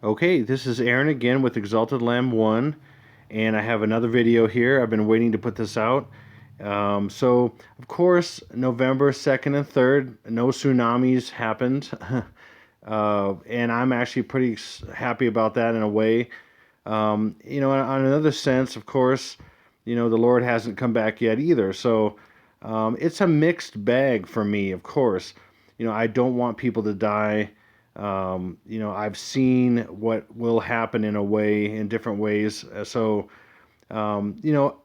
Okay, this is Aaron again with Exalted Lamb 1, and I have another video here. I've been waiting to put this out. Of course, November 2nd and 3rd, no tsunamis happened, and I'm actually pretty happy about that in a way. On another sense, of course, the Lord hasn't come back yet either. It's a mixed bag for me, of course. I don't want people to die. I've seen what will happen in a way, in different ways. Um, you know,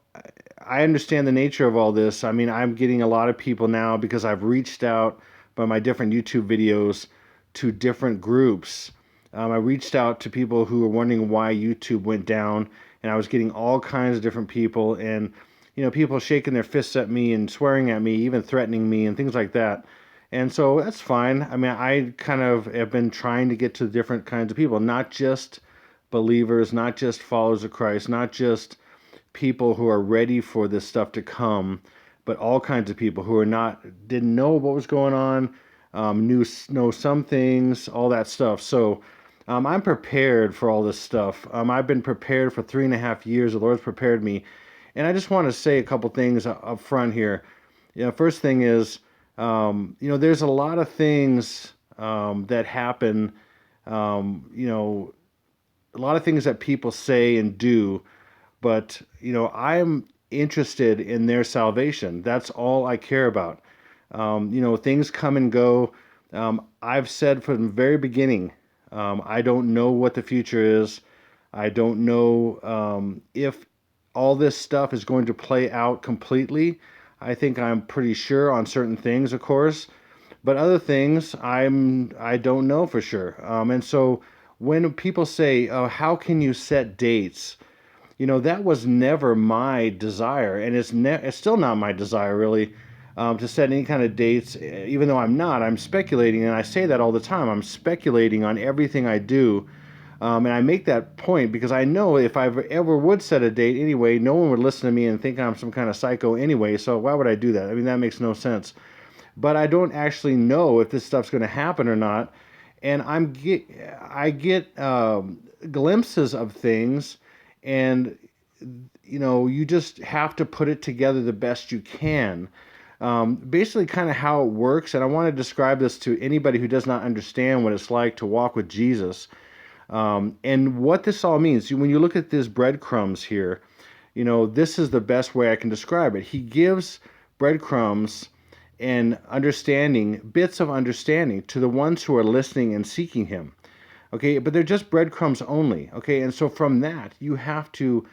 I understand the nature of all this. I mean, I'm getting a lot of people now because I've reached out by my different YouTube videos to different groups. I reached out to people who were wondering why YouTube went down, and I was getting all kinds of different people, and people shaking their fists at me and swearing at me, even threatening me, and things like that. And so that's fine. I mean, I kind of have been trying to get to different kinds of people, not just believers, not just followers of Christ, not just people who are ready for this stuff to come, but all kinds of people who are not, didn't know what was going on, know some things, all that stuff. I'm prepared for all this stuff. I've been prepared for 3.5 years. The Lord's prepared me. And I just want to say a couple things up front here. First thing is, there's a lot of things that happen, a lot of things that people say and do, but, I'm interested in their salvation. That's all I care about. Things come and go. I've said from the very beginning, I don't know what the future is. I don't know if all this stuff is going to play out completely. I think I'm pretty sure on certain things, of course, but other things I don't know for sure. And so when people say, "Oh, how can you set dates?" That was never my desire, and it's still not my desire really, to set any kind of dates. Even though I'm not, I'm speculating, and I say that all the time. I'm speculating on everything I do. And I make that point because I know if I ever would set a date anyway, no one would listen to me and think I'm some kind of psycho anyway. So why would I do that? I mean, that makes no sense. But I don't actually know if this stuff's going to happen or not. And I get glimpses of things, and you just have to put it together the best you can. Basically, kind of how it works. And I want to describe this to anybody who does not understand what it's like to walk with Jesus. And what this all means, when you look at these breadcrumbs here, this is the best way I can describe it. He gives breadcrumbs and understanding, bits of understanding to the ones who are listening and seeking him. Okay, but they're just breadcrumbs only. Okay, and so from that, you have to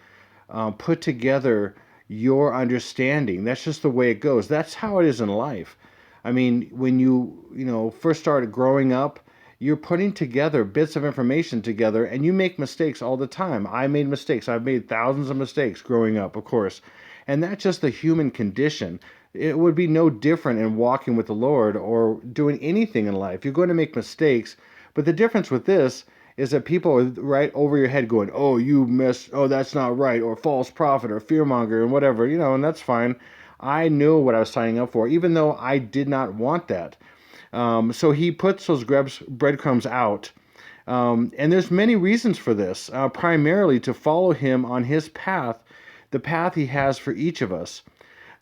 put together your understanding. That's just the way it goes. That's how it is in life. I mean, when you first started growing up, you're putting together bits of information together, and you make mistakes all the time. I made mistakes. I've made thousands of mistakes growing up, of course. And that's just the human condition. It would be no different in walking with the Lord or doing anything in life. You're going to make mistakes, but the difference with this is that people are right over your head going, "Oh, you missed, oh, that's not right," or false prophet or fearmonger and whatever, and that's fine. I knew what I was signing up for, even though I did not want that. So he puts those breadcrumbs out. And there's many reasons for this, primarily to follow him on his path, the path he has for each of us.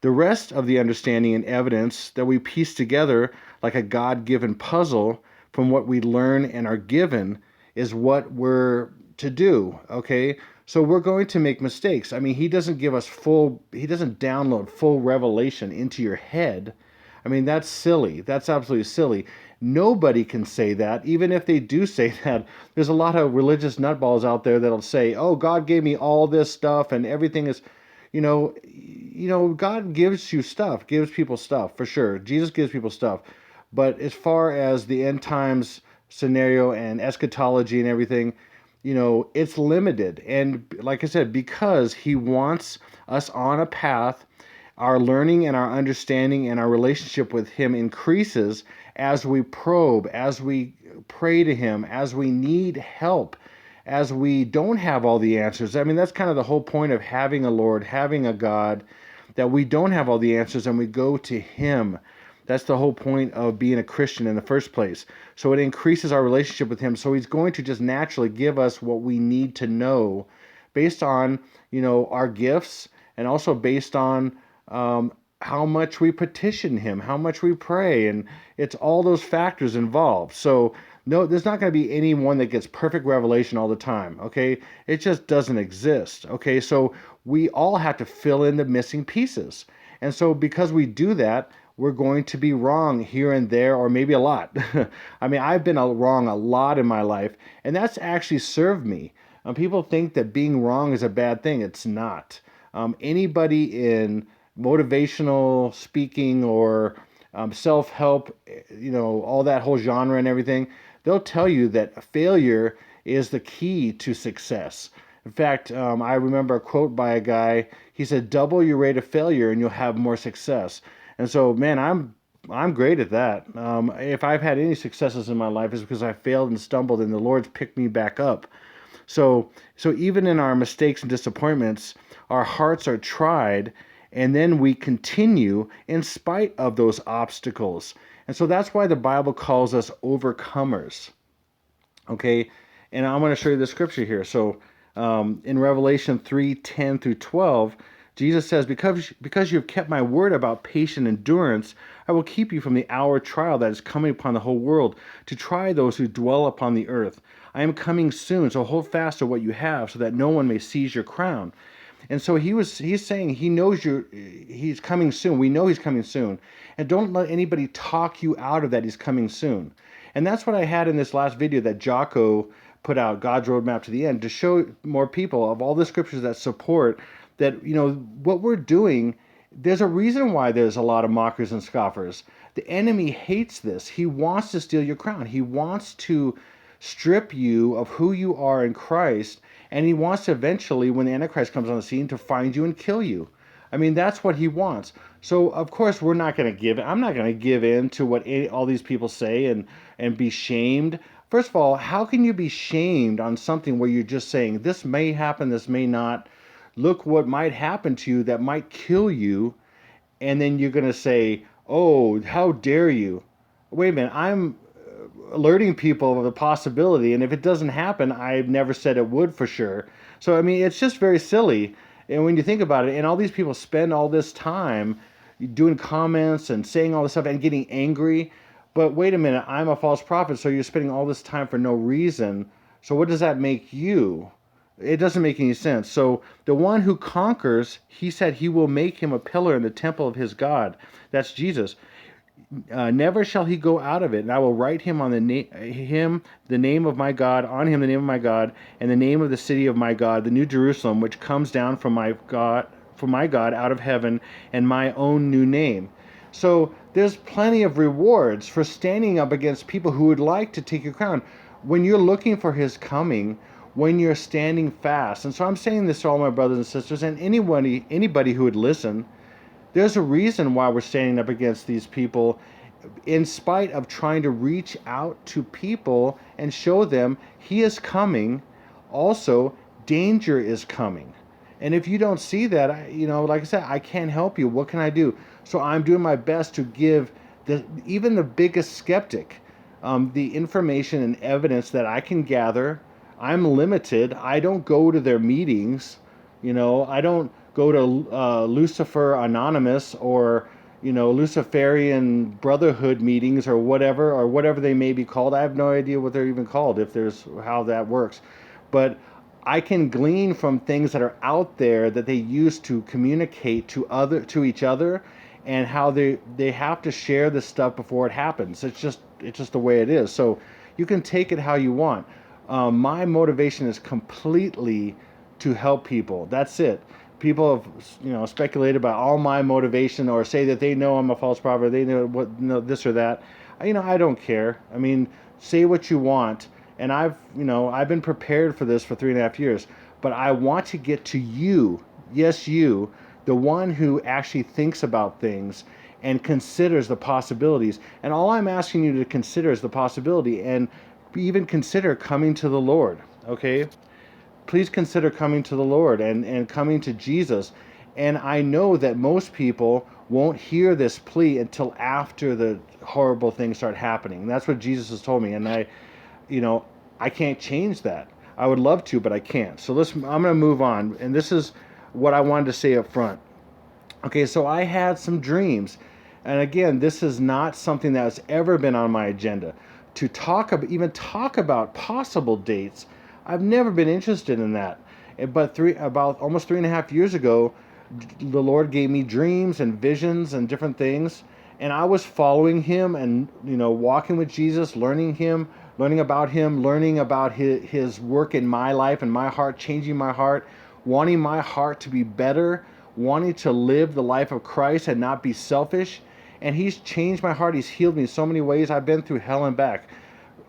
The rest of the understanding and evidence that we piece together like a God-given puzzle from what we learn and are given is what we're to do, okay? So we're going to make mistakes. I mean, he doesn't download full revelation into your head. I mean, that's silly. That's absolutely silly. Nobody can say that. Even if they do say that, there's a lot of religious nutballs out there that'll say, "Oh, God gave me all this stuff and everything is," God gives you stuff, gives people stuff for sure. Jesus gives people stuff. But as far as the end times scenario and eschatology and everything, it's limited. And like I said, because he wants us on a path, our learning and our understanding and our relationship with him increases as we probe, as we pray to him, as we need help, as we don't have all the answers. I mean, that's kind of the whole point of having a Lord, having a God, that we don't have all the answers and we go to him. That's the whole point of being a Christian in the first place. So it increases our relationship with him. So he's going to just naturally give us what we need to know based on, our gifts, and also based on how much we petition him, how much we pray, and it's all those factors involved. So no, there's not going to be anyone that gets perfect revelation all the time. Okay, it just doesn't exist. Okay, so we all have to fill in the missing pieces, and so because we do that, we're going to be wrong here and there, or maybe a lot. I mean, I've been wrong a lot in my life, and that's actually served me. People think that being wrong is a bad thing. It's not. Anybody in motivational speaking or self-help, all that whole genre and everything, they'll tell you that failure is the key to success. In fact, I remember a quote by a guy. He said, "Double your rate of failure, and you'll have more success." And so, man, I'm great at that. If I've had any successes in my life, it's because I failed and stumbled, and the Lord's picked me back up. So even in our mistakes and disappointments, our hearts are tried, and then we continue in spite of those obstacles. And so that's why the Bible calls us overcomers. Okay, and I'm going to show you the scripture here. So in Revelation 3:10 through 12, Jesus says, because you have kept my word about patient endurance, I will keep you from the hour of trial that is coming upon the whole world, to try those who dwell upon the earth. I am coming soon, so hold fast to what you have, so that no one may seize your crown. And so he's saying he knows he's coming soon. We know he's coming soon. And don't let anybody talk you out of that he's coming soon. And that's what I had in this last video that Jocko put out, God's Roadmap to the End, to show more people of all the scriptures that support that, what we're doing. There's a reason why there's a lot of mockers and scoffers. The enemy hates this. He wants to steal your crown. He wants to strip you of who you are in Christ, and he wants to eventually, when the Antichrist comes on the scene, to find you and kill you. I mean, that's what he wants. So, of course, I'm not going to give in to what all these people say and be shamed. First of all, how can you be shamed on something where you're just saying, this may happen, this may not? Look what might happen to you that might kill you, and then you're going to say, oh, how dare you? Wait a minute, I'm alerting people of the possibility, and if it doesn't happen, I've never said it would for sure. So, I mean, it's just very silly. And when you think about it, and all these people spend all this time doing comments and saying all this stuff and getting angry, but wait a minute, I'm a false prophet, so you're spending all this time for no reason. So what does that make you? It doesn't make any sense. So the one who conquers, he said he will make him a pillar in the temple of his God. That's Jesus. Never shall he go out of it, and I will write him on the name of my God, on him the name of my God, and the name of the city of my God, the New Jerusalem, which comes down from my God out of heaven, and my own new name. So there's plenty of rewards for standing up against people who would like to take your crown. When you're looking for his coming, when you're standing fast. And so I'm saying this to all my brothers and sisters, and anybody who would listen. There's a reason why we're standing up against these people, in spite of trying to reach out to people and show them he is coming. Also, danger is coming. And if you don't see that, like I said, I can't help you. What can I do? So I'm doing my best to give even the biggest skeptic the information and evidence that I can gather. I'm limited. I don't go to their meetings. I don't go to Lucifer Anonymous or Luciferian Brotherhood meetings or whatever they may be called. I have no idea what they're even called, how that works. But I can glean from things that are out there that they use to communicate to each other, and how they have to share this stuff before it happens. It's just the way it is. So you can take it how you want. My motivation is completely to help people. That's it. People have speculated about all my motivation, or say that they know I'm a false prophet, they know this or that. I don't care. I mean, say what you want, and I've been prepared for this for 3.5 years, but I want to get to you. Yes, you, the one who actually thinks about things and considers the possibilities. And all I'm asking you to consider is the possibility, and even consider coming to the Lord. Okay? Please consider coming to the Lord and coming to Jesus. And I know that most people won't hear this plea until after the horrible things start happening. And that's what Jesus has told me. And you know, I can't change that. I would love to, but I can't. So I'm going to move on. And this is what I wanted to say up front. Okay, so I had some dreams. And again, this is not something that has ever been on my agenda. To even talk about possible dates, I've never been interested in that. But about almost 3.5 years ago, the Lord gave me dreams and visions and different things, and I was following Him and walking with Jesus, learning about Him, learning about His work in my life and my heart, changing my heart, wanting my heart to be better, wanting to live the life of Christ and not be selfish. And He's changed my heart. He's healed me in so many ways. I've been through hell and back.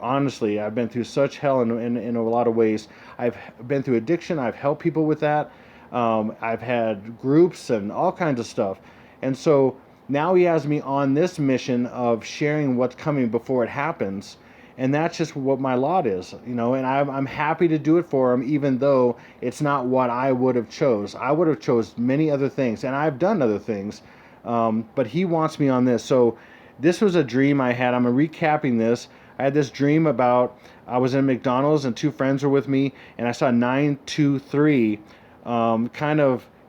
Honestly, I've been through such hell in a lot of ways. I've been through addiction. I've helped people with that. I've had groups and all kinds of stuff. And so now He has me on this mission of sharing what's coming before it happens. And that's just what my lot is, and I'm happy to do it for Him, even though it's not what I would have chose. I would have chose many other things, and I've done other things. But He wants me on this. So this was a dream I had. I'm recapping this. I had this dream about I was in McDonald's and two friends were with me, and I saw 923.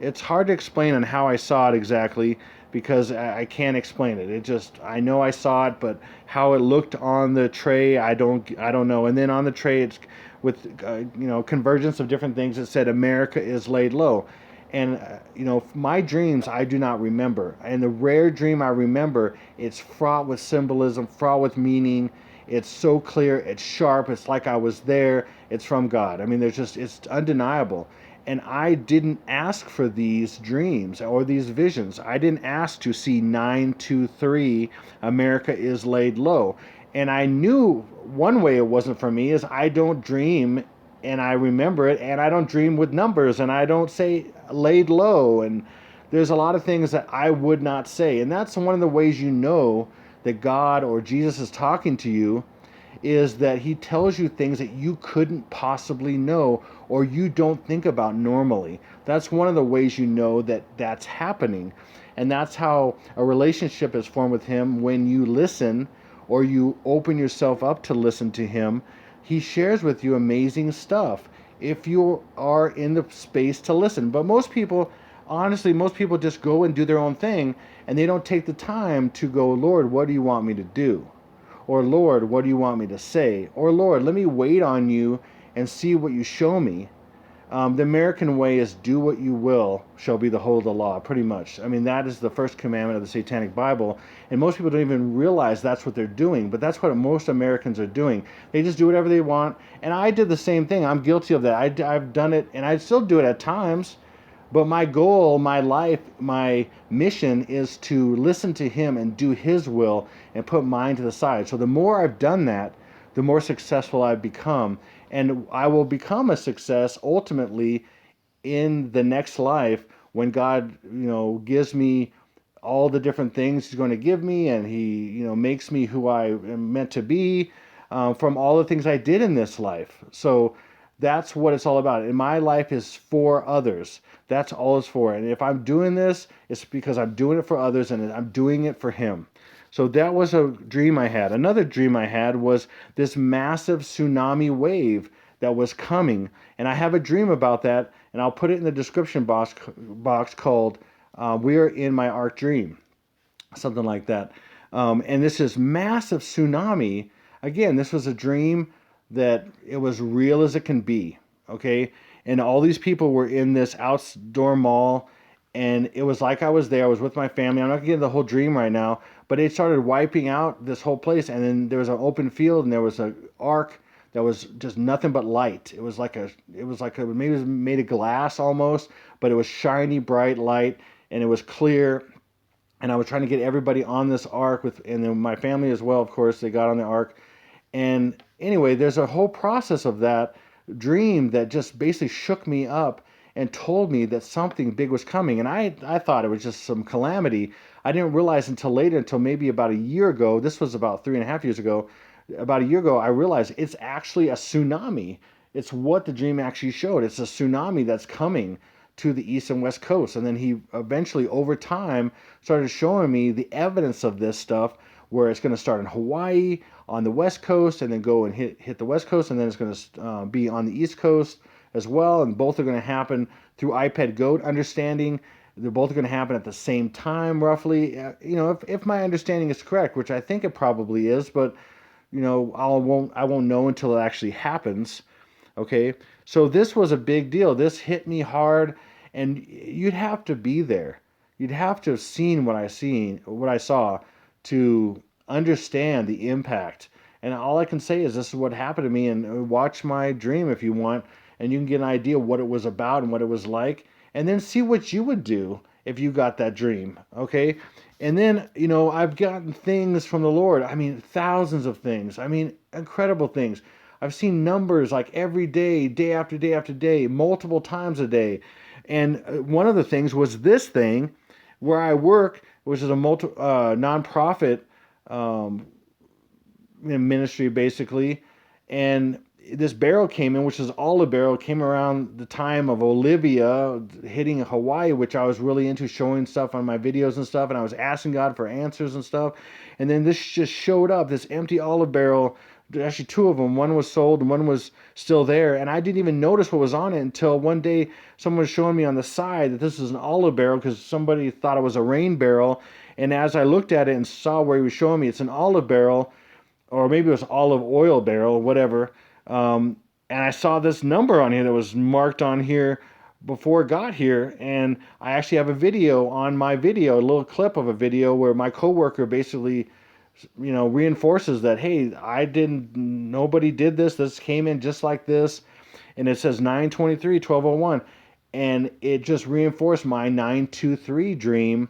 It's hard to explain on how I saw it exactly because I can't explain it. I know I saw it, but how it looked on the tray, I don't know. And then on the tray, it's with convergence of different things. It said America is laid low. And my dreams I do not remember. And the rare dream I remember, it's fraught with symbolism, fraught with meaning. It's so clear, it's sharp, it's like I was there, it's from God. I mean, it's undeniable. And I didn't ask for these dreams or these visions. I didn't ask to see 923, America is laid low. And I knew one way it wasn't for me is I don't dream and I remember it, and I don't dream with numbers, and I don't say laid low. And there's a lot of things that I would not say. And that's one of the ways that God or Jesus is talking to you, is that He tells you things that you couldn't possibly know or you don't think about normally. That's one of the ways that that's happening. And that's how a relationship is formed with Him. When you listen or you open yourself up to listen to Him, He shares with you amazing stuff if you are in the space to listen. But most people just go and do their own thing, and they don't take the time to go, Lord, what do you want me to do? Or Lord, what do you want me to say? Or Lord, let me wait on you and see what you show me. The American way is do what you will shall be the whole of the law, pretty much. I mean, that is the first commandment of the Satanic Bible. And most people don't even realize that's what they're doing. But that's what most Americans are doing. They just do whatever they want. And I did the same thing. I'm guilty of that. I've done it, and I still do it at times. But my goal, my life, my mission is to listen to Him and do His will and put mine to the side. So the more I've done that, the more successful I've become. And I will become a success ultimately in the next life when God, gives me all the different things He's going to give me, and He, makes me who I am meant to be from all the things I did in this life. So that's what it's all about. And my life is for others. That's all it's for. And if I'm doing this, it's because I'm doing it for others and I'm doing it for Him. So that was a dream I had. Another dream I had was this massive tsunami wave that was coming. And I have a dream about that, and I'll put it in the description box called We Are in My Ark Dream, something like that. And this is massive tsunami. Again, this was a dream that it was real as it can be, okay? And all these people were in this outdoor mall, and it was like I was there. I was with my family. I'm not going to get the whole dream right now, but it started wiping out this whole place, and then there was an open field, and there was an ark that was just nothing but light. It was like maybe it was made of glass almost, but it was shiny, bright light, and it was clear. And I was trying to get everybody on this ark and then my family as well, of course, they got on the ark. And anyway, there's a whole process of that dream that just basically shook me up and told me that something big was coming. And I thought it was just some calamity. I didn't realize until maybe about a year ago, this was about 3.5 years ago, about a year ago, I realized it's actually a tsunami. It's what the dream actually showed. It's a tsunami that's coming to the east and west coast. And then he eventually, over time, started showing me the evidence of this stuff, where it's going to start in Hawaii on the west coast, and then go and hit the west coast, and then it's going to be on the east coast as well. And both are going to happen through iPad Goat understanding. They're both going to happen at the same time, roughly. If my understanding is correct, which I think it probably is, but I won't know until it actually happens. Okay, so this was a big deal. This hit me hard, and you'd have to be there. You'd have to have seen what I saw, to understand the impact. And all I can say is this is what happened to me. And watch my dream if you want, and you can get an idea of what it was about and what it was like, and then see what you would do if you got that dream. Okay, and then I've gotten things from the Lord. I mean, thousands of things. I mean, incredible things. I've seen numbers like every day, day after day after day, multiple times a day. And one of the things was this thing where I work, which is a nonprofit ministry, basically. And this barrel came in, which is olive barrel, came around the time of Olivia hitting Hawaii, which I was really into, showing stuff on my videos and stuff. And I was asking God for answers and stuff. And then this just showed up, this empty olive barrel. Actually, two of them. One was sold and one was still there. And I didn't even notice what was on it until one day someone was showing me on the side that this was an olive barrel, because somebody thought it was a rain barrel. And as I looked at it and saw where he was showing me, it's an olive barrel, or maybe it was olive oil barrel, whatever. And I saw this number on here that was marked on here before it got here. And I actually have a video on my video, a little clip of a video where my coworker basically reinforces that, hey, nobody did this. This came in just like this. And it says 9/23/1201. And it just reinforced my 9/23 dream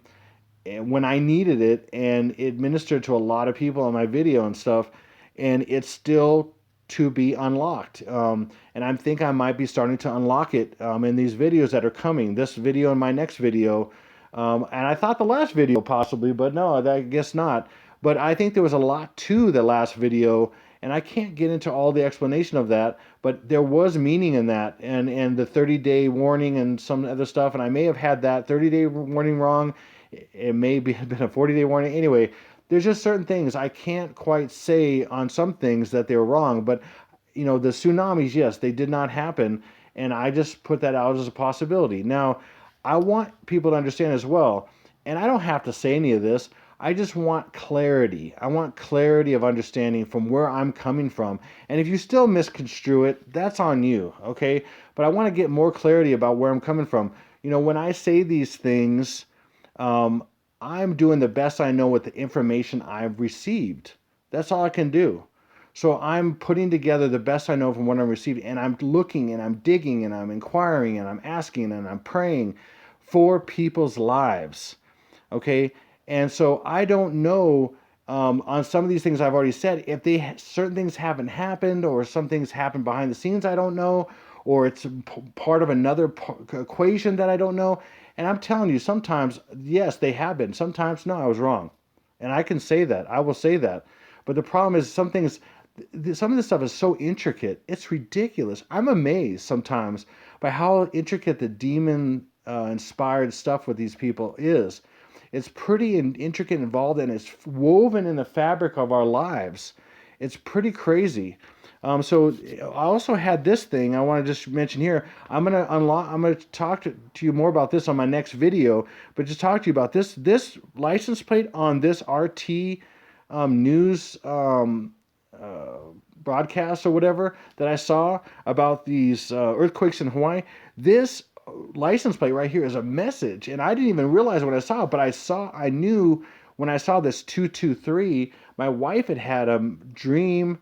when I needed it. And it ministered to a lot of people on my video and stuff. And it's still to be unlocked. And I think I might be starting to unlock it in these videos that are coming. This video and my next video. And I thought the last video possibly, but no, I guess not. But I think there was a lot to the last video, and I can't get into all the explanation of that, but there was meaning in that, and the 30-day warning and some other stuff, and I may have had that 30-day warning wrong. It may have been a 40-day warning. Anyway, there's just certain things I can't quite say on some things that they were wrong, but the tsunamis, yes, they did not happen, and I just put that out as a possibility. Now, I want people to understand as well, and I don't have to say any of this. I just want clarity. I want clarity of understanding from where I'm coming from. And if you still misconstrue it, that's on you, okay? But I want to get more clarity about where I'm coming from. When I say these things, I'm doing the best I know with the information I've received. That's all I can do. So I'm putting together the best I know from what I'm receiving, and I'm looking and I'm digging and I'm inquiring and I'm asking and I'm praying for people's lives, okay? And so I don't know on some of these things I've already said, if certain things haven't happened, or some things happen behind the scenes I don't know, or it's part of another equation that I don't know. And I'm telling you, sometimes, yes, they have been. Sometimes, no, I was wrong. And I can say that. I will say that. But the problem is some of this stuff is so intricate. It's ridiculous. I'm amazed sometimes by how intricate the demon inspired stuff with these people is. It's pretty intricate, involved, and it's woven in the fabric of our lives. It's pretty crazy. So I also had this thing I want to just mention here. I'm gonna talk to you more about this on my next video, but just talk to you about this license plate on this RT news broadcast or whatever that I saw about these earthquakes in Hawaii. This license plate right here is a message, and I didn't even realize when I saw it, but I knew when I saw this 223. My wife had a dream,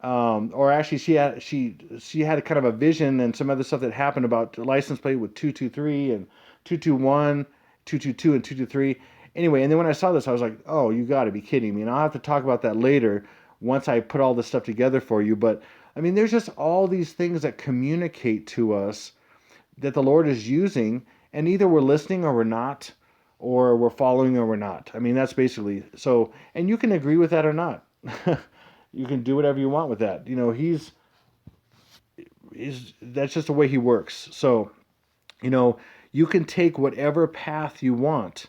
or actually she had a kind of a vision and some other stuff that happened about the license plate with 223 and 221, 222 and 223. Anyway, and then when I saw this, I was like, oh, you got to be kidding me. And I'll have to talk about that later once I put all this stuff together for you. But I mean, there's just all these things that communicate to us that the Lord is using, and either we're listening or we're not, or we're following or we're not. I mean, that's basically so. And you can agree with that or not. You can do whatever you want with that. He's that's just the way he works. So, you You can take whatever path you want.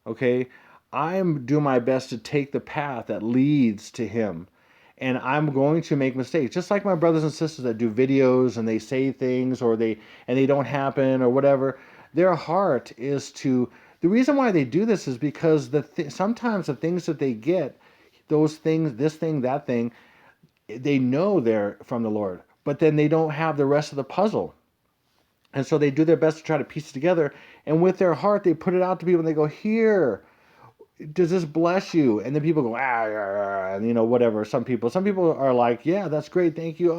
Okay, I'm doing my best to take the path that leads to Him. And I'm going to make mistakes, just like my brothers and sisters that do videos and they say things or they don't happen or whatever. Their heart is to. The reason why they do this is because sometimes the things that they get, those things, this thing, that thing, they know they're from the Lord, but then they don't have the rest of the puzzle. And so they do their best to try to piece it together. And with their heart, they put it out to people and they go, here, does this bless you? And then people go, and whatever. Some people are like, yeah, that's great. Thank you.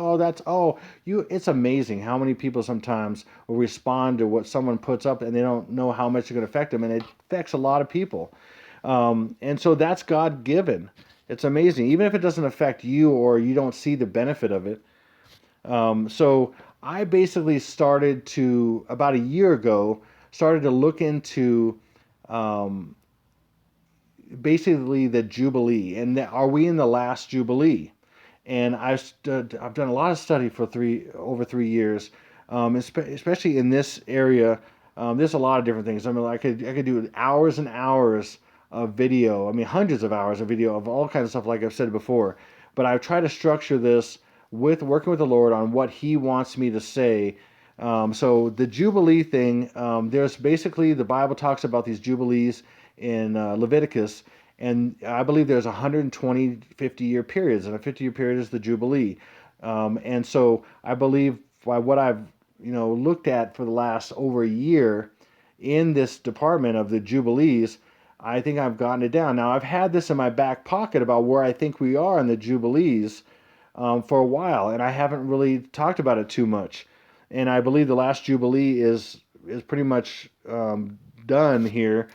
It's amazing how many people sometimes will respond to what someone puts up and they don't know how much it's going to affect them. And it affects a lot of people. And so that's God given. It's amazing. Even if it doesn't affect you or you don't see the benefit of it. So I basically about a year ago, started to look into um, basically the Jubilee. And are we in the last Jubilee? And I've done a lot of study for over 3 years, especially in this area. There's a lot of different things. I mean, I could do hours and hours of video. I mean, hundreds of hours of video of all kinds of stuff, like I've said before. But I've tried to structure this with working with the Lord on what He wants me to say. So the Jubilee thing, there's basically the Bible talks about these Jubilees in Leviticus, and I believe there's 120 50-year periods, and a 50-year period is the Jubilee. And so I believe by what I've looked at for the last over a year in this department of the Jubilees, I think I've gotten it down. Now I've had this in my back pocket about where I think we are in the Jubilees for a while, and I haven't really talked about it too much. And I believe the last Jubilee is pretty much done here,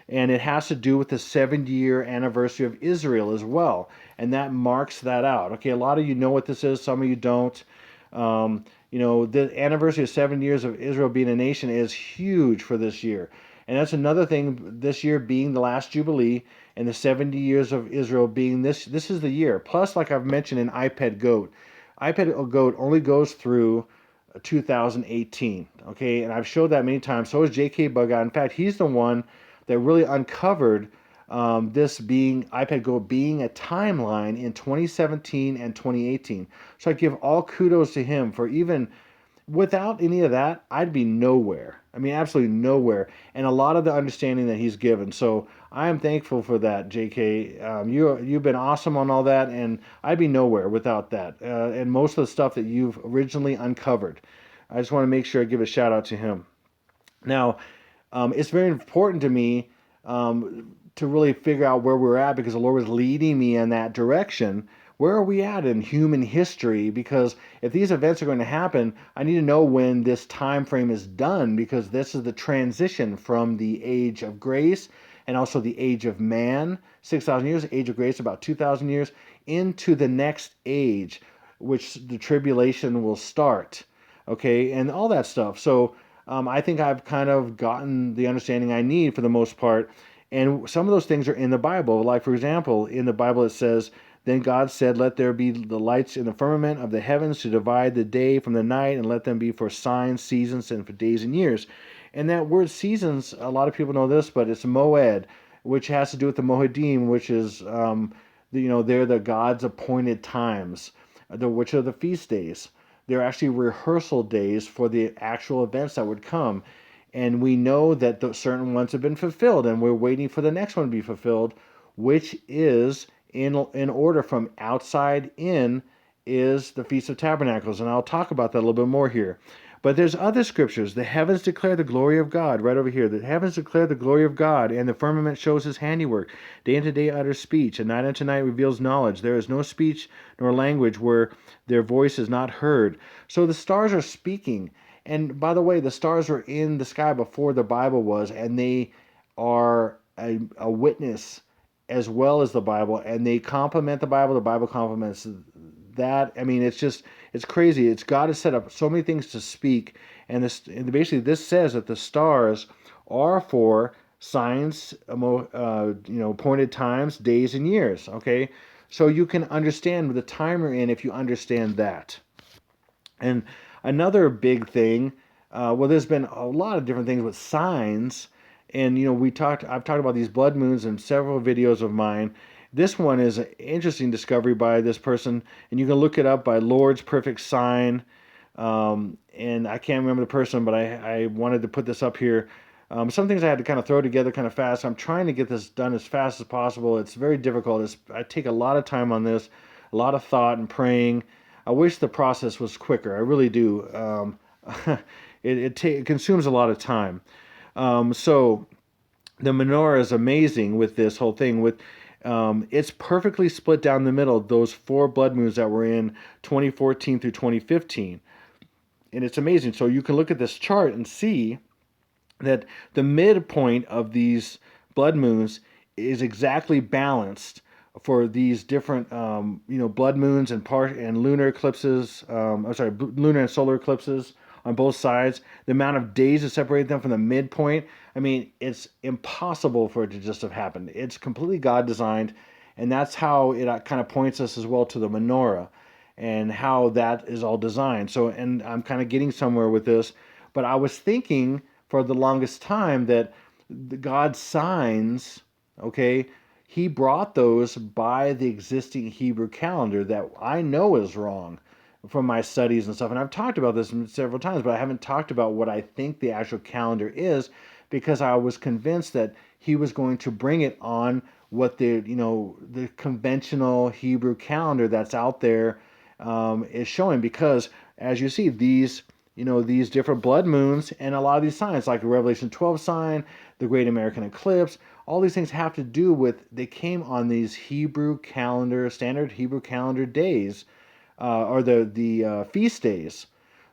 and it has to do with the 70-year anniversary of Israel as well, and that marks that out. Okay, a lot of you know what this is, some of you don't. The anniversary of 7 years of Israel being a nation is huge for this year. And that's another thing, this year being the last Jubilee and the 70 years of Israel being this is the year. Plus, like I've mentioned in iPad Goat only goes through 2018. Okay, and I've showed that many times. So is J.K. Buggout. In fact, he's the one that really uncovered this being iPad Go being a timeline in 2017 and 2018. So I give all kudos to him for even without any of that, I'd be nowhere. I mean, absolutely nowhere. And a lot of the understanding that he's given. So I am thankful for that, JK. You've been awesome on all that, and I'd be nowhere without that. And most of the stuff that you've originally uncovered. I just want to make sure I give a shout out to him. Now, it's very important to me to really figure out where we're at because the Lord was leading me in that direction. Where are we at in human history? Because if these events are going to happen, I need to know when this time frame is done, because this is the transition from the age of grace and also the age of man, 6,000 years, age of grace about 2,000 years, into the next age, which the tribulation will start. Okay, and all that stuff. So I think I've kind of gotten the understanding I need for the most part. And some of those things are in the Bible. Like, for example, in the Bible it says, then God said, let there be the lights in the firmament of the heavens to divide the day from the night, and let them be for signs, seasons, and for days and years. And that word seasons, a lot of people know this, but it's moed, which has to do with the moedim, which is, they're the God's appointed times, which are the feast days. They're actually rehearsal days for the actual events that would come. And we know that certain ones have been fulfilled, and we're waiting for the next one to be fulfilled, which is in order from outside in is the Feast of Tabernacles. And I'll talk about that a little bit more here. But there's other scriptures. The heavens declare the glory of God, right over here. The heavens declare the glory of God, and the firmament shows his handiwork. Day unto day utters speech, and night unto night reveals knowledge. There is no speech nor language where their voice is not heard. So the stars are speaking. And by the way, the stars were in the sky before the Bible was, and they are a witness as well as the Bible, and they complement the Bible complements that. I mean, it's crazy. It's God has set up so many things to speak, and basically this says that the stars are for signs, appointed times, days, and years. Okay, so you can understand the time you're in if you understand that. And another big thing Well, there's been a lot of different things with signs, and I've talked about these blood moons in several videos of mine. This one is an interesting discovery by this person, and you can look it up by Lord's Perfect Sign. And I can't remember the person, but I wanted to put this up here. Some things I had to kind of throw together kind of fast. I'm trying to get this done as fast as possible. It's very difficult. I take a lot of time on this, a lot of thought and praying. I wish the process was quicker. I really do. It consumes a lot of time. So the menorah is amazing with this whole thing. It's perfectly split down the middle. Those four blood moons that were in 2014 through 2015, and it's amazing. So you can look at this chart and see that the midpoint of these blood moons is exactly balanced for these different blood moons and lunar eclipses. Lunar and solar eclipses on both sides. The amount of days to separate them from the midpoint. I mean, it's impossible for it to just have happened. It's completely God designed, and that's how it kind of points us as well to the menorah and how that is all designed. So, and I'm kind of getting somewhere with this, but I was thinking for the longest time that God's signs, okay, he brought those by the existing Hebrew calendar that I know is wrong from my studies and stuff. And I've talked about this several times, but I haven't talked about what I think the actual calendar is, because I was convinced that he was going to bring it on what the conventional Hebrew calendar that's out there is showing. Because as you see, these different blood moons and a lot of these signs, like the Revelation 12 sign, the Great American Eclipse, all these things have to do with, they came on these standard Hebrew calendar days, or the feast days.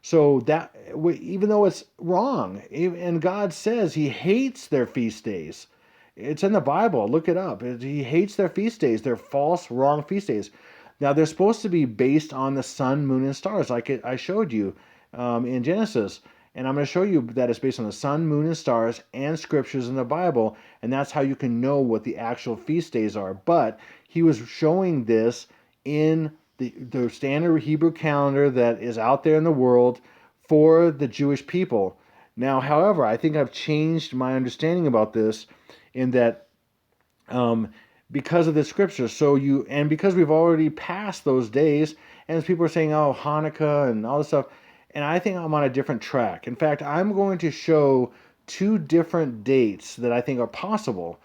So that, even though it's wrong, and God says he hates their feast days. It's in the Bible. Look it up. He hates their feast days. They're false, wrong feast days. Now, they're supposed to be based on the sun, moon, and stars, like I showed you in Genesis. And I'm going to show you that it's based on the sun, moon, and stars and scriptures in the Bible. And that's how you can know what the actual feast days are. But he was showing this in the standard Hebrew calendar that is out there in the world for the Jewish people. Now, however, I think I've changed my understanding about this in that because of the scripture. And because we've already passed those days, and people are saying, oh, Hanukkah and all this stuff, and I think I'm on a different track. In fact, I'm going to show two different dates that I think are possible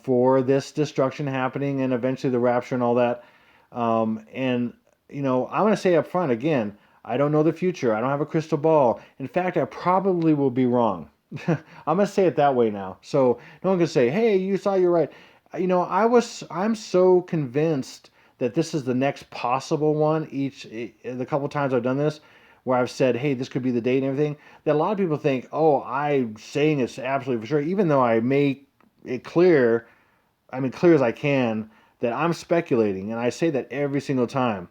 for this destruction happening and eventually the rapture and all that. And I'm going to say up front again, I don't know the future. I don't have a crystal ball. In fact, I probably will be wrong. I'm going to say it that way now. So no one can say, hey, you thought you're right. I'm so convinced that this is the next possible one. The couple times I've done this, where I've said, hey, this could be the date and everything, that a lot of people think, oh, I'm saying it's absolutely for sure, even though I make it clear as I can, that I'm speculating, and I say that every single time.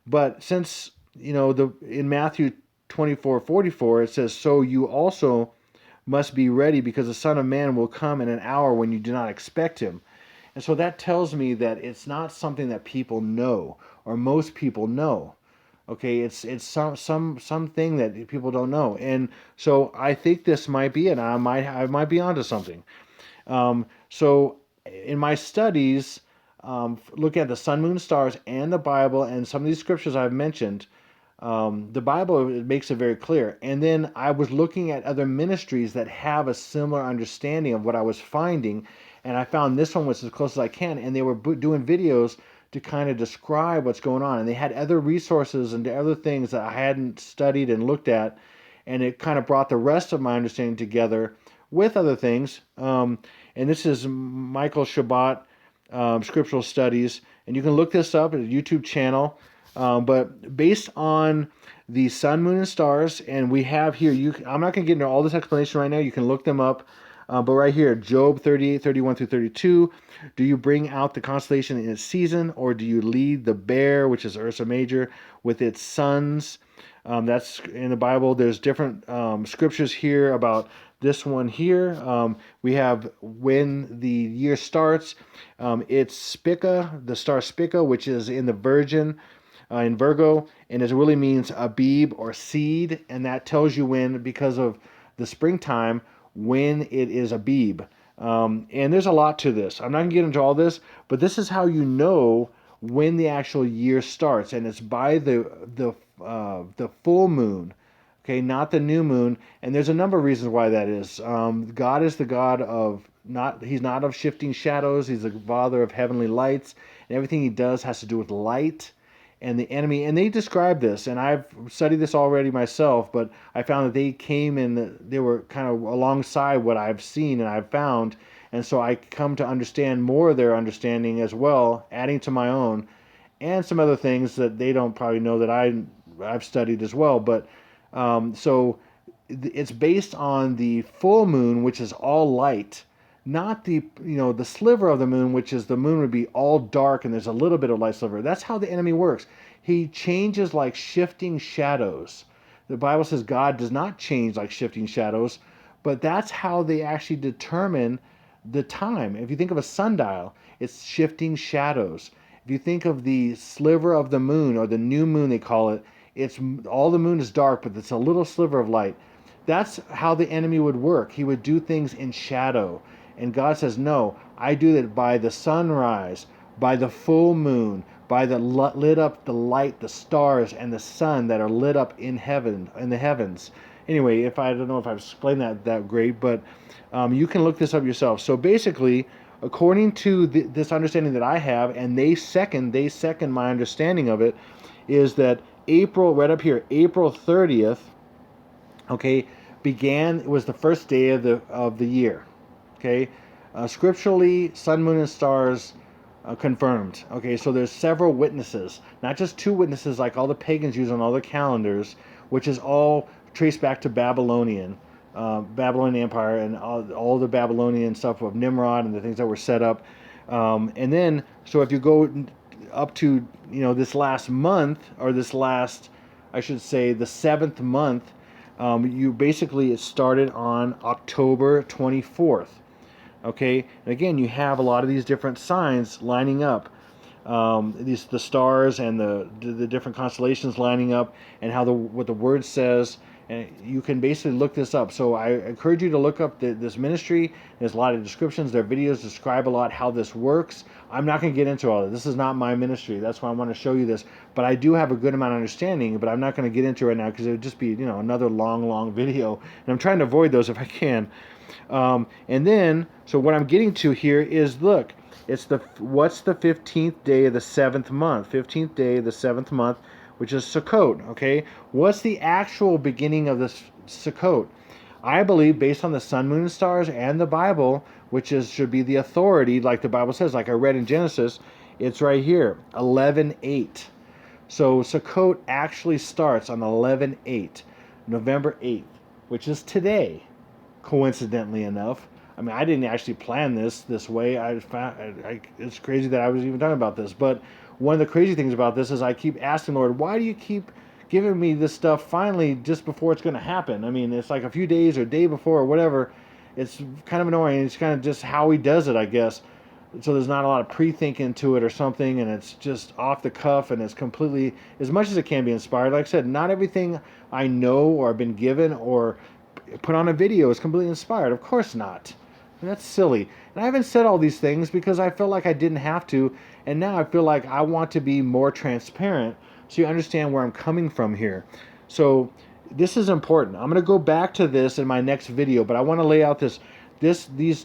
But since, in Matthew 24:44, it says, so you also must be ready, because the Son of Man will come in an hour when you do not expect him. And so that tells me that it's not something that people know, or most people know. Okay, it's something that people don't know. And so I think this might be it. I might be onto something. So in my studies, looking at the sun, moon, stars, and the Bible, and some of these scriptures I've mentioned, the Bible, it makes it very clear. And then I was looking at other ministries that have a similar understanding of what I was finding, and I found this one was as close as I can, and they were doing videos to kind of describe what's going on. And they had other resources and other things that I hadn't studied and looked at, and it kind of brought the rest of my understanding together with other things. And this is Mikal Shabbat Scriptural Studies, and you can look this up at a YouTube channel. But based on the sun, moon, and stars, and we have here, I'm not going to get into all this explanation right now. You can look them up. But right here, Job 38:31 through 32, do you bring out the constellation in its season, or do you lead the bear, which is Ursa Major, with its sons? That's in the Bible. There's different scriptures here about this one here. We have when the year starts. It's Spica, the star Spica, which is in the Virgin. in Virgo, and it really means Abib or seed, and that tells you when, because of the springtime, when it is Abib. And there's a lot to this. I'm not going to get into all this, but this is how you know when the actual year starts, and it's by the full moon. Okay, not the new moon, and there's a number of reasons why that is. God is the God of not. He's not of shifting shadows. He's the Father of heavenly lights, and everything He does has to do with light. And the enemy, and they describe this, and I've studied this already myself, but I found that they came in, they were kind of alongside what I've seen and I've found, and so I come to understand more of their understanding as well, adding to my own, and some other things that they don't probably know that I've studied as well. But so it's based on the full moon, which is all light, not the sliver of the moon, which is the moon would be all dark and there's a little bit of light sliver. That's how the enemy works. He changes like shifting shadows. The Bible says God does not change like shifting shadows, but that's how they actually determine the time. If you think of a sundial, it's shifting shadows. If you think of the sliver of the moon, or the new moon they call it, it's all the moon is dark, but it's a little sliver of light. That's how the enemy would work. He would do things in shadow. And God says, no, I do that by the sunrise, by the full moon, by the lit up the light, the stars, and the sun that are lit up in heaven, in the heavens. Anyway, if I don't know if I've explained that great, but you can look this up yourself. So basically, according to this understanding that I have, and they second my understanding of it, is that April, right up here, April 30th, okay, was the first day of the year. Okay, scripturally, sun, moon, and stars confirmed. Okay, so there's several witnesses, not just two witnesses like all the pagans use on all their calendars, which is all traced back to Babylonian Empire, and all the Babylonian stuff of Nimrod and the things that were set up. And then, so if you go up to this last month, or this last, I should say, the 7th month, you basically, it started on October 24th. Okay, and again, you have a lot of these different signs lining up, the stars and the different constellations lining up, and how what the word says, and you can basically look this up. So I encourage you to look up this ministry. There's a lot of descriptions. Their videos describe a lot how this works. I'm not going to get into all of this. This is not my ministry. That's why I want to show you this. But I do have a good amount of understanding, but I'm not going to get into it right now because it would just be another long video, and I'm trying to avoid those if I can. And then, so what I'm getting to here is, look, what's the 15th day of the 7th month? 15th day of the 7th month, which is Sukkot, okay? What's the actual beginning of this Sukkot? I believe, based on the sun, moon, and stars and the Bible, which should be the authority, like the Bible says, like I read in Genesis, it's right here, 11/8. So Sukkot actually starts on 11/8, November 8th, which is today. Coincidentally enough, I mean, I didn't actually plan this way. It's crazy that I was even talking about this. But one of the crazy things about this is I keep asking, Lord, why do you keep giving me this stuff finally just before it's going to happen? I mean, it's like a few days or day before or whatever. It's kind of annoying. It's kind of just how He does it, I guess. So there's not a lot of pre-thinking to it or something, and it's just off the cuff, and it's completely, as much as it can be inspired. Like I said, not everything I know or have been given or put on a video is completely inspired. Of course not. And that's silly. And I haven't said all these things because I felt like I didn't have to, and now I feel like I want to be more transparent so you understand where I'm coming from here. So this is important. I'm going to go back to this in my next video, but I want to lay out these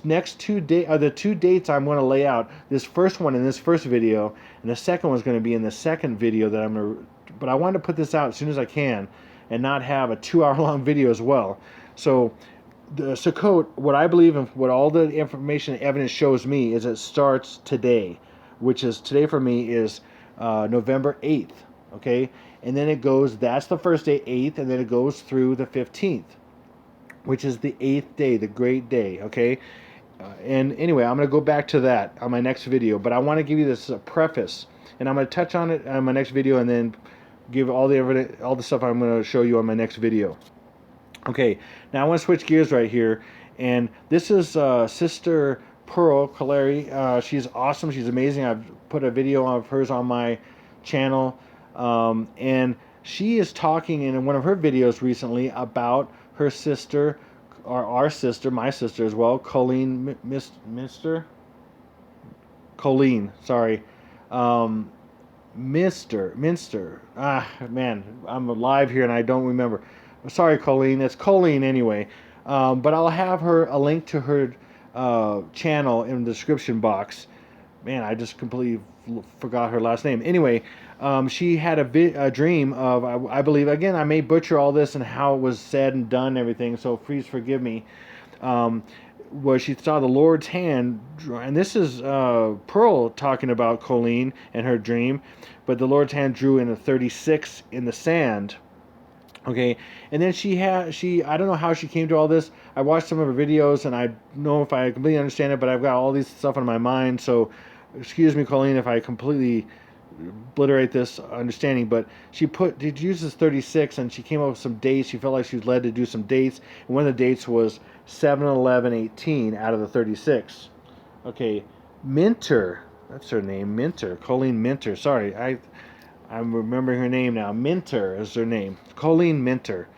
next the two dates I'm going to lay out. This first one in this first video, and the second one's going to be in the second video that I'm going to, but I want to put this out as soon as I can and not have a 2-hour-long video as well. So the Sukkot, what I believe and what all the information and evidence shows me is it starts today, which is today for me is November 8th, okay? And then it goes, that's the first day, 8th, and then it goes through the 15th, which is the 8th day, the great day, okay? And anyway, I'm going to go back to that on my next video, but I want to give you this as a preface, and I'm going to touch on it on my next video and then give all the evidence, all the stuff I'm going to show you on my next video. Okay, now I want to switch gears right here, and this is Sister Pearl Kolleri. She's awesome. She's amazing. I've put a video of hers on my channel. And she is talking in one of her videos recently about her sister, or our sister, my sister as well, Colleen, sorry, um, Minster. Ah, man, I'm alive here and I don't remember. Sorry, Colleen. It's Colleen anyway. But I'll have a link to her channel in the description box. Man, I just completely forgot her last name. Anyway, she had a dream of, I believe, again, I may butcher all this and how it was said and done and everything, so please forgive me. Um, where she saw the Lord's hand, and this is Pearl talking about Colleen and her dream, but the Lord's hand drew in a 36 in the sand. Okay, and then I don't know how she came to all this. I watched some of her videos, and I don't know if I completely understand it, but I've got all these stuff in my mind, so excuse me, Colleen, if I completely obliterate this understanding. But she uses 36, and she came up with some dates. She felt like she was led to do some dates, and one of the dates was 7/11/18 out of the 36. Okay, Minter, that's her name, Minter, Colleen Minter. Sorry, I'm remembering her name now. Minter is her name. Colleen Minter.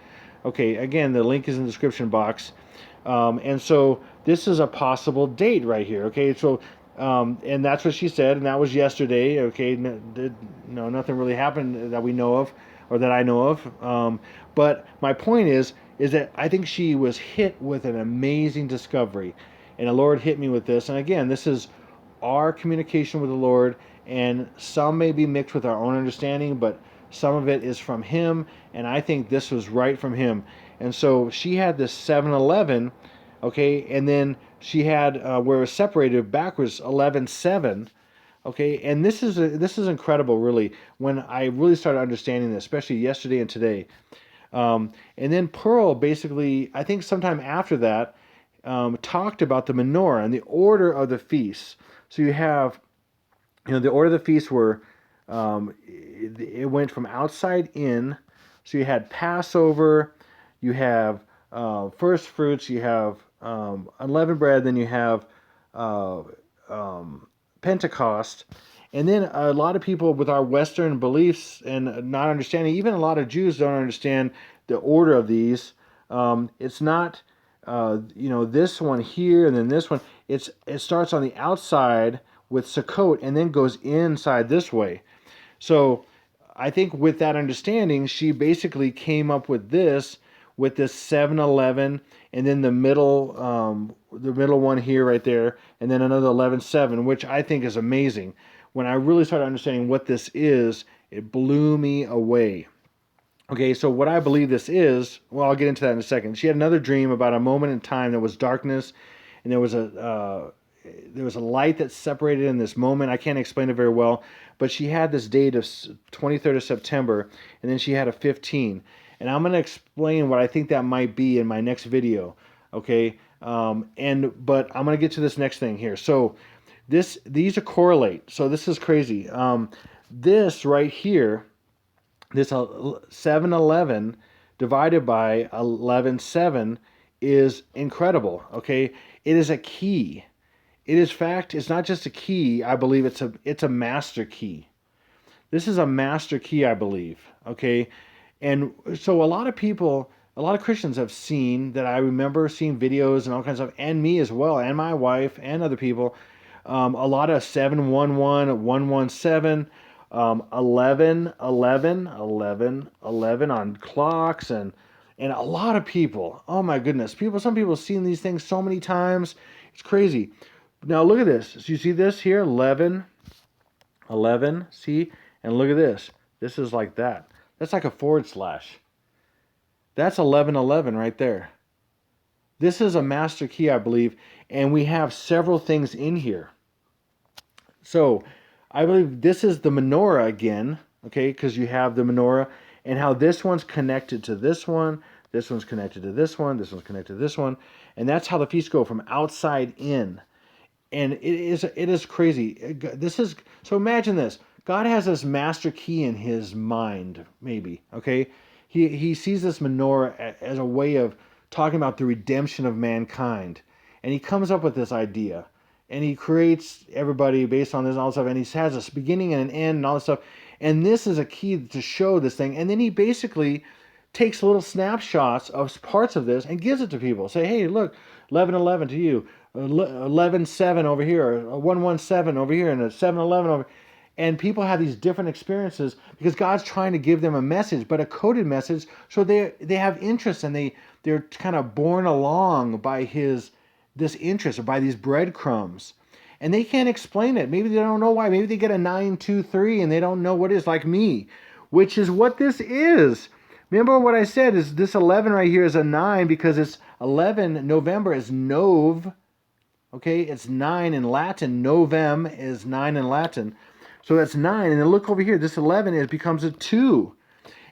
Okay, again, the link is in the description box. And so this is a possible date right here. Okay, so and that's what she said, and that was yesterday. Okay, no, nothing really happened that we know of, or that I know of. But my point is that I think she was hit with an amazing discovery, and the Lord hit me with this. And again, this is our communication with the Lord, and some may be mixed with our own understanding, but some of it is from Him, and I think this was right from Him. And so she had this 7/11, okay, and then she had where it was separated backwards 11/7, okay, and this is incredible, really, when I really started understanding this, especially yesterday and today. And then Pearl basically, I think sometime after that, talked about the menorah and the order of the feasts. So you have, the order of the feasts were, it went from outside in. So you had Passover, you have first fruits, you have unleavened bread, then you have uh, Pentecost. And then a lot of people with our Western beliefs and not understanding, even a lot of Jews don't understand the order of these. It's not, this one here and then this one. It starts on the outside with Sukkot and then goes inside this way. So I think with that understanding, she basically came up with this 7/11, and then the middle one here right there, and then another 11/7, which I think is amazing. When I really started understanding what this is, it blew me away. Okay, so what I believe this is, well, I'll get into that in a second. She had another dream about a moment in time that was darkness, and there was a light that separated in this moment. I can't explain it very well, but she had this date of 23rd of September, and then she had a 15. And I'm going to explain what I think that might be in my next video, okay? But I'm going to get to this next thing here. So these are correlate. So this is crazy. This right here, this 7/11 divided by 11/7 is incredible, okay? It is a key. It's not just a key. I believe it's a master key. This is a master key, I believe, okay? And so a lot of Christians have seen that. I remember seeing videos and all kinds of, and me as well, and my wife and other people, a lot of 7/11, 117, 11, 11, 11, 11 on clocks, and a lot of people, oh my goodness, some people have seen these things so many times, it's crazy. Now look at this. So you see this here, 11, 11, see? And look at this. This is like that. That's like a forward slash. That's 11/11 right there. This is a master key, I believe, and we have several things in here. So I believe this is the menorah again, okay, because you have the menorah, and how this one's connected to this one, this one's connected to this one, this one's connected to this one, and that's how the feasts go from outside in. And it is crazy. So imagine this. God has this master key in His mind, maybe, okay? He sees this menorah as a way of talking about the redemption of mankind. And He comes up with this idea. And He creates everybody based on this and all this stuff. And He has this beginning and an end and all this stuff. And this is a key to show this thing. And then he basically takes little snapshots of parts of this and gives it to people. Say, hey, look, 11:11 to you, 11:7 over here, 1:17 over here, and a 7:11 over. And people have these different experiences because God's trying to give them a message, but a coded message, so they have interest, and they're kind of borne along by this interest, or by these breadcrumbs. And they can't explain it. Maybe they don't know why. Maybe they get a 923 and they don't know what it is, like me, which is what this is. Remember what I said is this 11 right here is a 9 because it's 11. November is Nov. Okay, it's 9 in Latin. Novem is 9 in Latin. So that's 9. And then look over here. This 11 becomes a 2.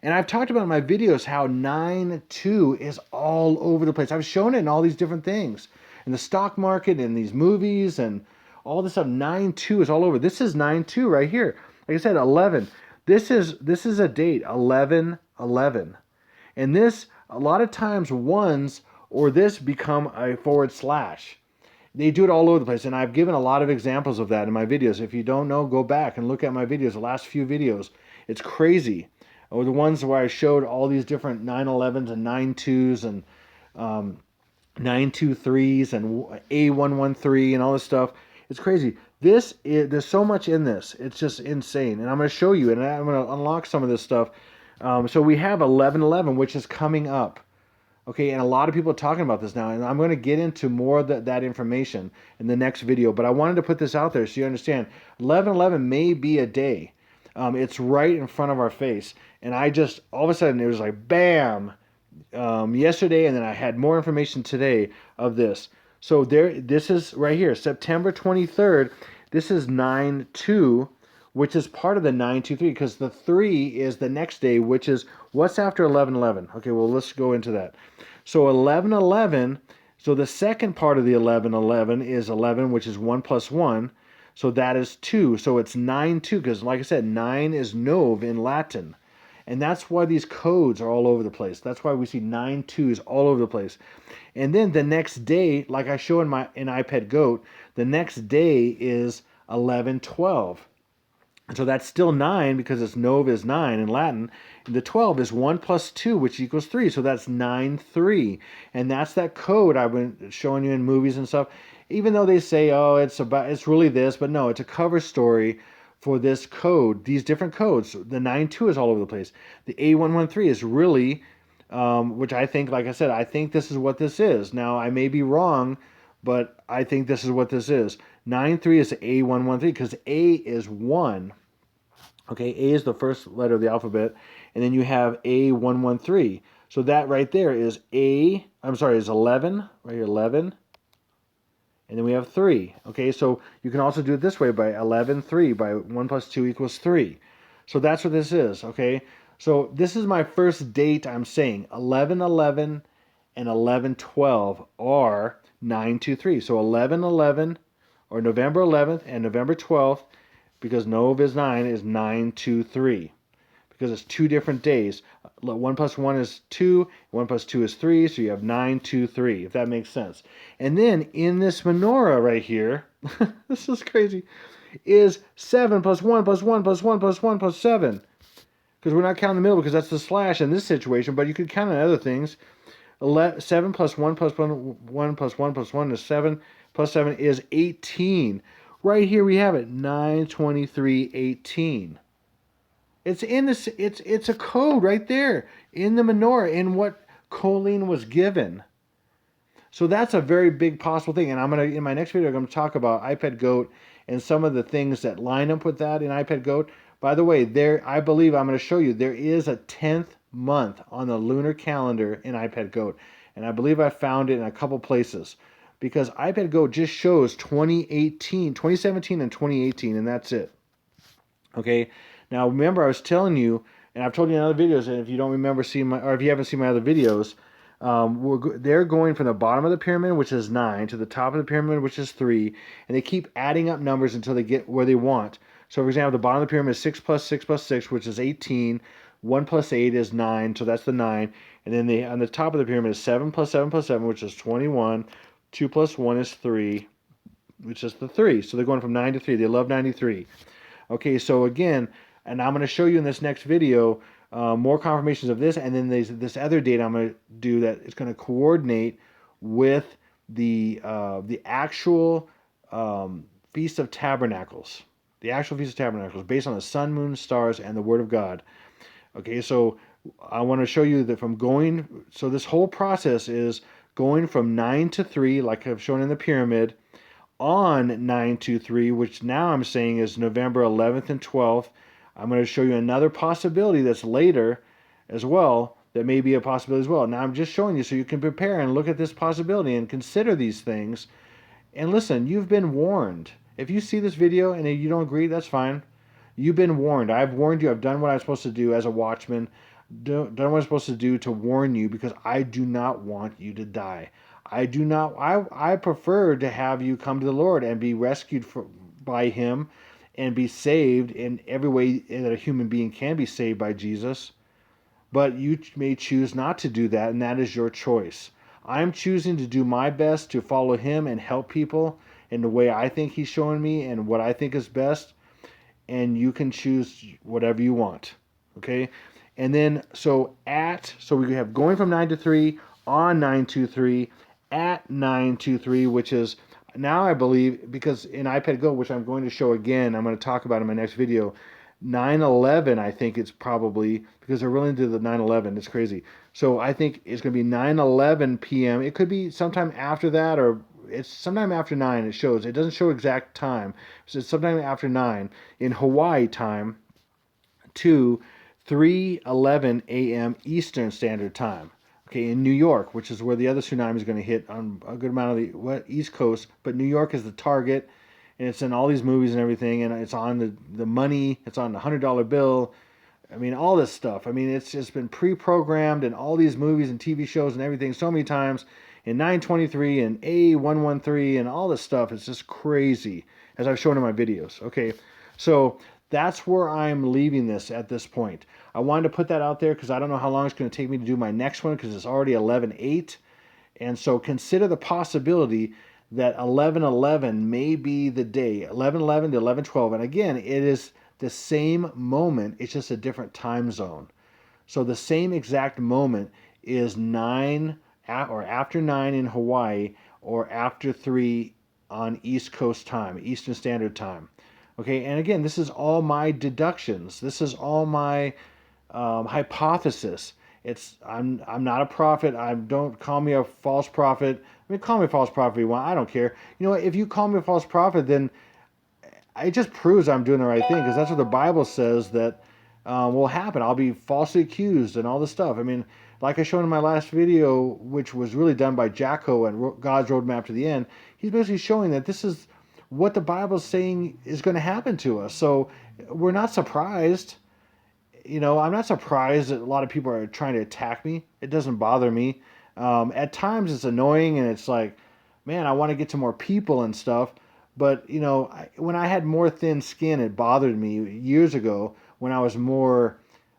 And I've talked about in my videos how 9-2 is all over the place. I've shown it in all these different things. In the stock market, in these movies, and all this stuff. 9-2 is all over. This is 9-2 right here. Like I said, 11. This is a date, 11-11. And this, a lot of times, ones or this become a /. They do it all over the place, and I've given a lot of examples of that in my videos. If you don't know, go back and look at my videos, the last few videos. It's crazy. Or the ones where I showed all these different 9-11s and 9-2s and 9-2-3s and A113 and all this stuff. It's crazy. There's so much in this. It's just insane. And I'm going to show you, and I'm going to unlock some of this stuff. So we have 11-11, which is coming up. Okay, and a lot of people are talking about this now, and I'm going to get into more of that information in the next video, but I wanted to put this out there so you understand. 11-11 may be a day. It's right in front of our face, and I just, all of a sudden, it was like, bam, yesterday, and then I had more information today of this. So this is right here, September 23rd, this is 9-2, which is part of the 9-2-3, because the 3 is the next day, which is, what's after 11-11? Okay, well, let's go into that. So 11-11, so the second part of the 11-11 is 11, which is 1 plus 1, so that is 2. So it's 9-2, because like I said, 9 is Nov in Latin. And that's why these codes are all over the place. That's why we see 9-2s all over the place. And then the next day, like I show in iPad Goat, the next day is 11-12. And so that's still 9 because it's Nov is 9 in Latin. And the 12 is 1 plus 2, which equals 3. So that's 9-3. And that's that code I've been showing you in movies and stuff. Even though they say, oh, it's really this, but no, it's a cover story for this code, these different codes. The 9-2 is all over the place. The A113 is really, which I think, like I said, I think this is what this is. Now, I may be wrong, but I think this is what this is. 9-3 is A113 because A is 1. Okay, A is the first letter of the alphabet, and then you have A113. So that right there is is 11, right here, 11. And then we have 3. Okay, so you can also do it this way by 11-3, by 1 plus 2 equals 3. So that's what this is, okay? So this is my first date I'm saying. 11-11 and 11-12 are 9-2-3. So 11-11, or November 11th and November 12th, because Nov is 9, is 9-2-3. Because it's 2 different days. 1 plus 1 is 2, 1 plus 2 is 3, so you have 9-2-3, if that makes sense. And then in this menorah right here, this is crazy, is 7 plus 1 plus 1 plus 1 plus 1 plus 7. Because we're not counting the middle because that's the slash in this situation, but you could count on other things. 7 plus 1 plus 1, 1 plus 1 plus 1 is 7, plus 7 is 18. Right here we have it, 9-23-18. It's in this. It's a code right there in the menorah, in what Colleen was given. So that's a very big possible thing. And in my next video, I'm gonna talk about iPad Goat and some of the things that line up with that in iPad Goat. By the way, I believe I'm gonna show you there is a 10th month on the lunar calendar in iPad Goat, and I believe I found it in a couple places. Because iPad Goat just shows 2017, and 2018, and that's it. Okay. Now remember, I was telling you, and I've told you in other videos, and if you don't remember seeing or if you haven't seen my other videos, they're going from the bottom of the pyramid, which is 9, to the top of the pyramid, which is 3, and they keep adding up numbers until they get where they want. So, for example, the bottom of the pyramid is 6 plus 6 plus 6, which is 18. 1 plus 8 is 9, so that's the 9. And then on the top of the pyramid is 7 plus 7 plus 7, which is 21. 2 plus 1 is 3, which is the 3. So they're going from 9 to 3. They love 93. Okay, so again, And I'm going to show you in this next video more confirmations of this, and then there's this other date I'm going to do that is going to coordinate with the actual Feast of Tabernacles. The actual Feast of Tabernacles, based on the sun, moon, stars, and the Word of God. Okay, so I want to show you that so this whole process is going from 9 to 3, like I've shown in the pyramid, on 923, which now I'm saying is November 11th and 12th. I'm going to show you another possibility that's later as well, that may be a possibility as well. Now I'm just showing you so you can prepare and look at this possibility and consider these things. And listen, you've been warned. If you see this video and you don't agree, that's fine. You've been warned. I've warned you. I've done what I'm supposed to do as a watchman, done what I'm supposed to do to warn you, because I do not want you to die. I prefer to have you come to the Lord and be rescued by Him and be saved in every way that a human being can be saved by Jesus. But you may choose not to do that, and that is your choice. I'm choosing to do my best to follow Him and help people in the way I think He's showing me and what I think is best. And you can choose whatever you want. Okay? And then, so we have going from 9 to 3, on 923, at 923, which is now I believe, because in iPad Go, which I'm going to show again, I'm going to talk about in my next video, 9/11, I think it's probably, because they're really into the 9/11, it's crazy. So I think it's going to be 9/11 p.m. It could be sometime after that, or it's sometime after 9, it shows. It doesn't show exact time. So it's sometime after 9 in Hawaii time to 3:11 a.m. Eastern Standard Time. Okay, in New York, which is where the other tsunami is going to hit on a good amount of the East Coast, but New York is the target, and it's in all these movies and everything, and it's on the money, it's on the $100 bill. I mean, all this stuff. I mean, it's just been pre-programmed in all these movies and TV shows and everything so many times. In 923 and A113 and all this stuff, it's just crazy, as I've shown in my videos. Okay, so that's where I'm leaving this at this point. I wanted to put that out there because I don't know how long it's going to take me to do my next one, because it's already 11/8. And so consider the possibility that 11/11 may be the day, 11/11 to 11/12. And again, it is the same moment, it's just a different time zone. So the same exact moment is 9 or after 9 in Hawaii, or after 3 on East Coast time, Eastern Standard Time. Okay, and again, this is all my deductions. This is all my hypothesis. I'm not a prophet. Don't call me a false prophet. I mean, call me a false prophet if you want. I don't care. You know what? If you call me a false prophet, then it just proves I'm doing the right thing, because that's what the Bible says that will happen. I'll be falsely accused and all this stuff. I mean, like I showed in my last video, which was really done by Jacko and God's Roadmap to the End, he's basically showing that this is what the Bible's saying is going to happen to us. So we're not surprised. You know, I'm not surprised that a lot of people are trying to attack me. It doesn't bother me. At times it's annoying, and it's like, man, I want to get to more people and stuff. But, you know, when I had more thin skin, it bothered me years ago when I was more,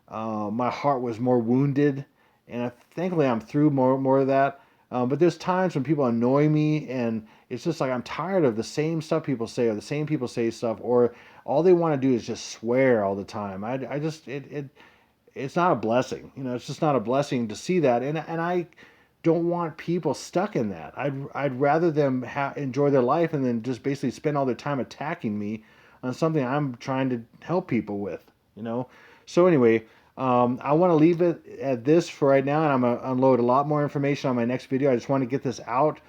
my heart was more wounded. And thankfully I'm through more of that. But there's times when people annoy me, and it's just like I'm tired of the same stuff people say, or the same people say stuff, or all they want to do is just swear all the time. It's not a blessing. You know, it's just not a blessing to see that. And I don't want people stuck in that. I'd rather them enjoy their life and then just basically spend all their time attacking me on something I'm trying to help people with, you know? So anyway, I want to leave it at this for right now, and I'm going to unload a lot more information on my next video. I just want to get this out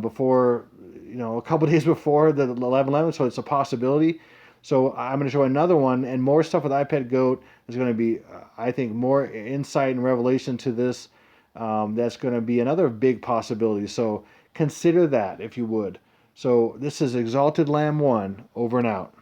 before, you know, a couple days before the 11/11, so it's a possibility. So I'm going to show another one and more stuff with iPad Goat. There's going to be, I think, more insight and revelation to this. That's going to be another big possibility. So consider that if you would. So this is Exalted Lamb 1, over and out.